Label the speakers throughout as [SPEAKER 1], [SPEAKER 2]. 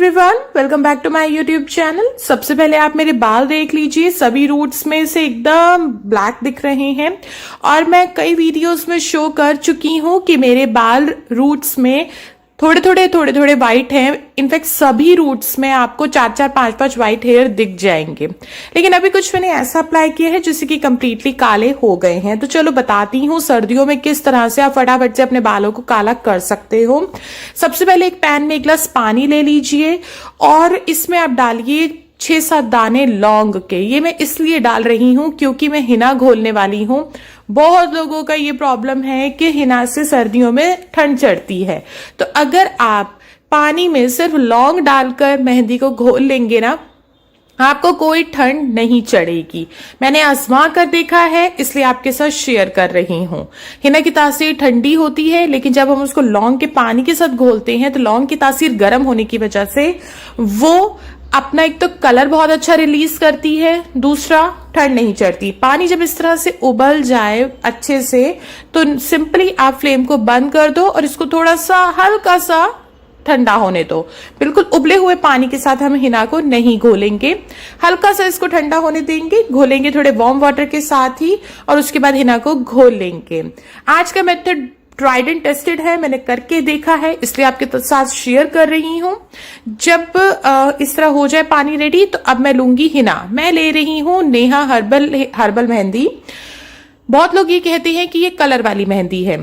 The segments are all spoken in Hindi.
[SPEAKER 1] Everyone, welcome back to my YouTube channel. सबसे पहले आप मेरे बाल देख लीजिए, सभी रूट्स में से एकदम ब्लैक दिख रहे हैं और मैं कई वीडियोस में शो कर चुकी हूं कि मेरे बाल रूट्स में थोड़े थोड़े व्हाइट हैं। इनफैक्ट सभी रूट्स में आपको 4-4, 5-5 व्हाइट हेयर दिख जाएंगे, लेकिन अभी कुछ मैंने ऐसा अप्लाई किया है जिससे कि कंप्लीटली काले हो गए हैं। तो चलो बताती हूँ सर्दियों में किस तरह से आप फटाफट से अपने बालों को काला कर सकते हो। सबसे पहले एक पैन में 1 गिलास पानी ले लीजिए और इसमें आप डालिए 6-7 दाने लौंग के। ये मैं इसलिए डाल रही हूं क्योंकि मैं हिना घोलने वाली हूं। बहुत लोगों का ये प्रॉब्लम है कि हिना से सर्दियों में ठंड चढ़ती है, तो अगर आप पानी में सिर्फ लौंग डालकर मेहंदी को घोल लेंगे ना, आपको कोई ठंड नहीं चढ़ेगी। मैंने आजमा कर देखा है, इसलिए आपके साथ शेयर कर रही हूं। हिना की तासीर ठंडी होती है, लेकिन जब हम उसको लौंग के पानी के साथ घोलते हैं तो लौंग की तासीर गर्म होने की वजह से वो अपना एक तो कलर बहुत अच्छा रिलीज करती है, दूसरा ठंड नहीं चढ़ती। पानी जब इस तरह से उबल जाए अच्छे से तो सिंपली आप फ्लेम को बंद कर दो और इसको थोड़ा सा हल्का सा ठंडा होने दो। बिल्कुल उबले हुए पानी के साथ हम हिना को नहीं घोलेंगे, हल्का सा इसको ठंडा होने देंगे, घोलेंगे थोड़े वार्म वाटर के साथ ही और उसके बाद हिना को घोल लेंगे। आज का मेथड ट्राइड एंड टेस्टेड है, मैंने करके देखा है, इसलिए आपके साथ शेयर कर रही हूं। जब इस तरह हो जाए पानी रेडी, तो अब मैं लूंगी हिना। मैं ले रही हूं नेहा हर्बल मेहंदी। बहुत लोग ये कहते हैं कि ये कलर वाली मेहंदी है,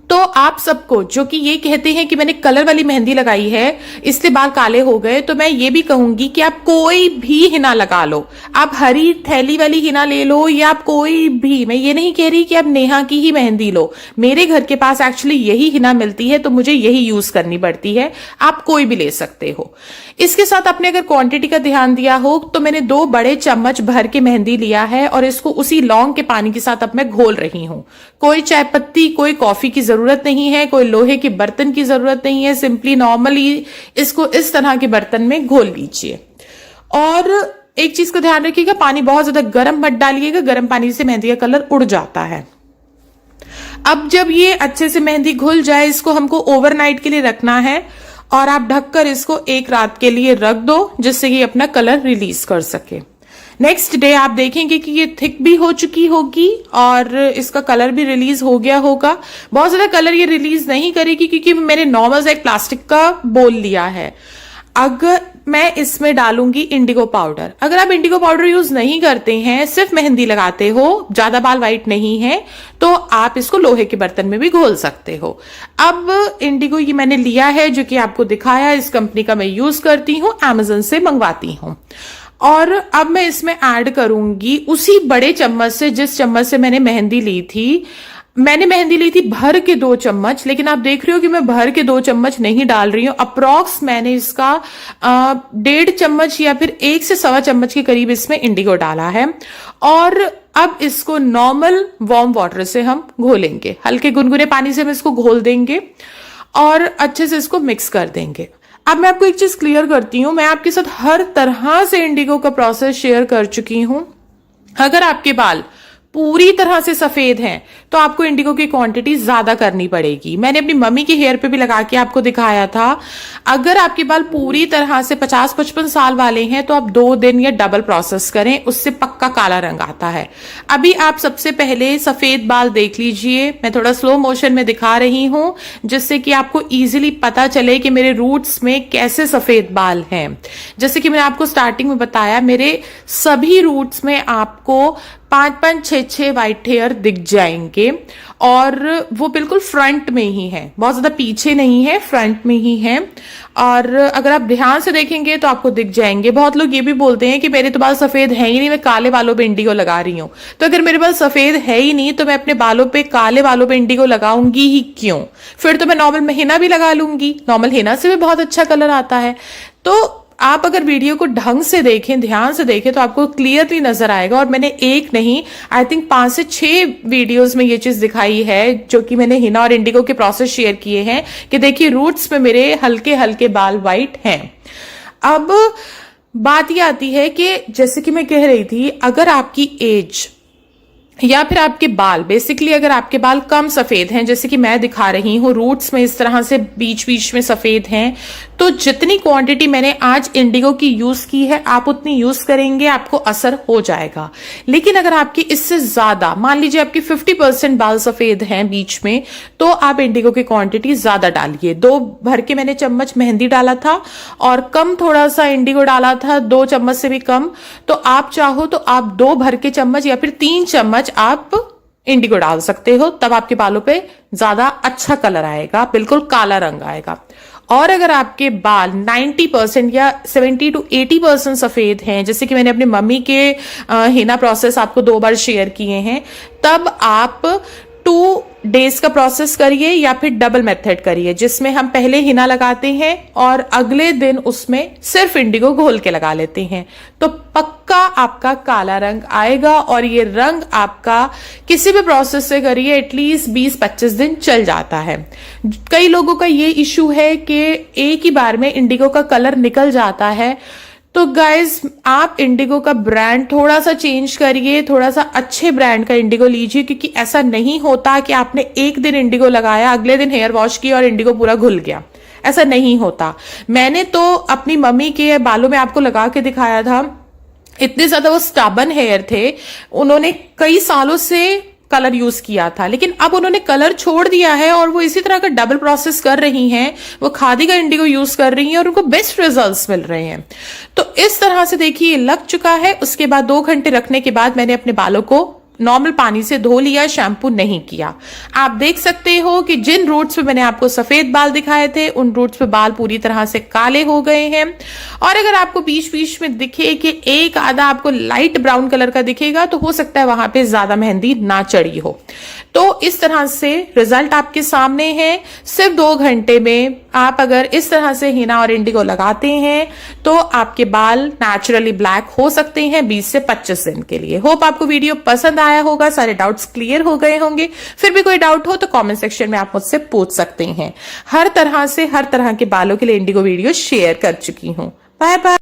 [SPEAKER 1] तो आप सबको जो कि ये कहते हैं कि मैंने कलर वाली मेहंदी लगाई है इससे बाल काले हो गए, तो मैं ये भी कहूंगी कि आप कोई भी हिना लगा लो। आप हरी थैली वाली हिना ले लो या आप कोई भी, मैं ये नहीं कह रही कि आप नेहा की ही मेहंदी लो। मेरे घर के पास एक्चुअली यही हिना मिलती है, तो मुझे यही यूज करनी पड़ती है। आप कोई भी ले सकते हो। इसके साथ आपने अगर क्वांटिटी का ध्यान दिया हो तो मैंने 2 बड़े चम्मच भर के मेहंदी लिया है और इसको उसी लौंग के पानी के साथ अब मैं घोल रही हूं। कोई चाय पत्ती, कोई कॉफी की जरूरत नहीं है, कोई लोहे के बर्तन की जरूरत नहीं है। सिंपली नॉर्मली इसको इस तरह के बर्तन में घोल लीजिए। और एक चीज का ध्यान रखिएगा, पानी बहुत ज्यादा गर्म मत डालिएगा, गर्म पानी से मेहंदी का कलर उड़ जाता है। अब जब ये अच्छे से मेहंदी घुल जाए, इसको हमको ओवरनाइट के लिए रखना है और आप ढककर इसको 1 रात के लिए रख दो, जिससे कि अपना कलर रिलीज कर सके। नेक्स्ट डे आप देखेंगे कि ये थिक भी हो चुकी होगी और इसका कलर भी रिलीज हो गया होगा। बहुत ज्यादा कलर ये रिलीज नहीं करेगी क्योंकि मैंने नॉर्मल एक प्लास्टिक का बोल लिया है। अगर मैं इसमें डालूंगी इंडिगो पाउडर। अगर आप इंडिगो पाउडर यूज नहीं करते हैं, सिर्फ मेहंदी लगाते हो, ज्यादा बाल व्हाइट नहीं है, तो आप इसको लोहे के बर्तन में भी घोल सकते हो। अब इंडिगो ये मैंने लिया है, जो कि आपको दिखाया, इस कंपनी का मैं यूज करती हूँ, Amazon से मंगवाती हूँ। और अब मैं इसमें ऐड करूंगी उसी बड़े चम्मच से जिस चम्मच से मैंने मेहंदी ली थी। मैंने मेहंदी ली थी भर के 2 चम्मच, लेकिन आप देख रहे हो कि मैं भर के 2 चम्मच नहीं डाल रही हूं। अप्रॉक्स मैंने इसका 1.5 चम्मच या फिर 1 से 1.25 चम्मच के करीब इसमें इंडिगो डाला है। और अब इसको नॉर्मल वार्म वाटर से हम घोलेंगे, हल्के गुनगुने पानी से हम इसको घोल देंगे और अच्छे से इसको मिक्स कर देंगे। अब मैं आपको एक चीज क्लियर करती हूं, मैं आपके साथ हर तरह से इंडिगो का प्रोसेस शेयर कर चुकी हूं। अगर आपके बाल पूरी तरह से सफेद हैं तो आपको इंडिगो की क्वांटिटी ज्यादा करनी पड़ेगी। मैंने अपनी मम्मी के हेयर पे भी लगा के आपको दिखाया था। अगर आपके बाल पूरी तरह से 50-55 साल वाले हैं तो आप 2 दिन या डबल प्रोसेस करें, उससे पक्का काला रंग आता है। अभी आप सबसे पहले सफेद बाल देख लीजिए, मैं थोड़ा स्लो मोशन में दिखा रही हूं जिससे कि आपको इजीली पता चले कि मेरे रूट्स में कैसे सफेद बाल हैं। जैसे कि मैंने आपको स्टार्टिंग में बताया, मेरे सभी रूट्स में आपको 5-5, 6-6 व्हाइट हेयर दिख जाएंगे और वो बिल्कुल फ्रंट में ही है, बहुत ज्यादा पीछे नहीं है, फ्रंट में ही है। और अगर आप ध्यान से देखेंगे तो आपको दिख जाएंगे। बहुत लोग ये भी बोलते हैं कि मेरे तो बाल सफेद है ही नहीं, मैं काले बालों पे इंडिगो लगा रही हूं। तो अगर मेरे बाल सफेद है ही नहीं तो मैं अपने बालों पे, काले बालों पे इंडिगो लगाऊंगी ही क्यों? फिर तो मैं नॉर्मल हिना भी लगा लूंगी, नॉर्मल हिना से भी बहुत अच्छा कलर आता है। तो आप अगर वीडियो को ढंग से देखें, ध्यान से देखें, तो आपको क्लियरली नजर आएगा। और मैंने एक नहीं, आई थिंक 5 से 6 वीडियोस में ये चीज दिखाई है, जो कि मैंने हिना और इंडिगो के प्रोसेस शेयर किए हैं कि देखिए रूट्स में मेरे हल्के हल्के बाल व्हाइट हैं। अब बात ये आती है कि जैसे कि मैं कह रही थी, अगर आपकी एज या फिर आपके बाल, बेसिकली अगर आपके बाल कम सफेद हैं, जैसे कि मैं दिखा रही हूँ रूट्स में इस तरह से बीच बीच में सफेद हैं, तो जितनी क्वांटिटी मैंने आज इंडिगो की यूज की है आप उतनी यूज करेंगे, आपको असर हो जाएगा। लेकिन अगर आपकी इससे ज्यादा, मान लीजिए आपकी 50% बाल सफेद हैं बीच में, तो आप इंडिगो की क्वांटिटी ज्यादा डालिए। 2 भर के मैंने चम्मच मेहंदी डाला था और कम थोड़ा सा इंडिगो डाला था, 2 चम्मच से भी कम। तो आप चाहो तो आप 2 भर के चम्मच या फिर 3 चम्मच आप इंडिगो डाल सकते हो, तब आपके बालों पे ज्यादा अच्छा कलर आएगा, बिल्कुल काला रंग आएगा। और अगर आपके बाल 90% या 70 to 80% सफेद हैं, जैसे कि मैंने अपनी मम्मी के हिना प्रोसेस आपको 2 बार शेयर किए हैं, तब आप 2 डेज का प्रोसेस करिए या फिर डबल मेथड करिए, जिसमें हम पहले हिना लगाते हैं और अगले दिन उसमें सिर्फ इंडिगो घोल के लगा लेते हैं, तो पक्का आपका काला रंग आएगा। और ये रंग आपका किसी भी प्रोसेस से करिए एटलीस्ट 20-25 दिन चल जाता है। कई लोगों का ये इशू है कि एक ही बार में इंडिगो का कलर निकल जाता है, तो गाइज आप इंडिगो का ब्रांड थोड़ा सा चेंज करिए, थोड़ा सा अच्छे ब्रांड का इंडिगो लीजिए, क्योंकि ऐसा नहीं होता कि आपने एक दिन इंडिगो लगाया, अगले दिन हेयर वॉश किया और इंडिगो पूरा घुल गया। ऐसा नहीं होता। मैंने तो अपनी मम्मी के बालों में आपको लगा के दिखाया था, इतने ज्यादा वो स्टबन हेयर थे, उन्होंने कई सालों से कलर यूज किया था, लेकिन अब उन्होंने कलर छोड़ दिया है और वो इसी तरह का डबल प्रोसेस कर रही हैं, वो खादी का इंडिगो यूज कर रही हैं और उनको बेस्ट रिजल्ट्स मिल रहे हैं। तो इस तरह से देखिए लग चुका है। उसके बाद 2 घंटे रखने के बाद मैंने अपने बालों को नॉर्मल पानी से धो लिया, शैम्पू नहीं किया। आप देख सकते हो कि जिन रूट्स पे मैंने आपको सफेद बाल दिखाए थे उन रूट्स पे बाल पूरी तरह से काले हो गए हैं। और अगर आपको बीच बीच में दिखे कि एक आधा आपको लाइट ब्राउन कलर का दिखेगा, तो हो सकता है वहां पे ज्यादा मेहंदी ना चढ़ी हो। तो इस तरह से रिजल्ट आपके सामने है। सिर्फ 2 घंटे में आप अगर इस तरह से हिना और इंडिगो लगाते हैं तो आपके बाल नेचुरली ब्लैक हो सकते हैं 20 से 25 दिन के लिए। होप आपको वीडियो पसंद आया होगा, सारे डाउट्स क्लियर हो गए होंगे। फिर भी कोई डाउट हो तो कमेंट सेक्शन में आप मुझसे पूछ सकते हैं। हर तरह के बालों के लिए इंडिगो वीडियो शेयर कर चुकी हूं। Bye bye.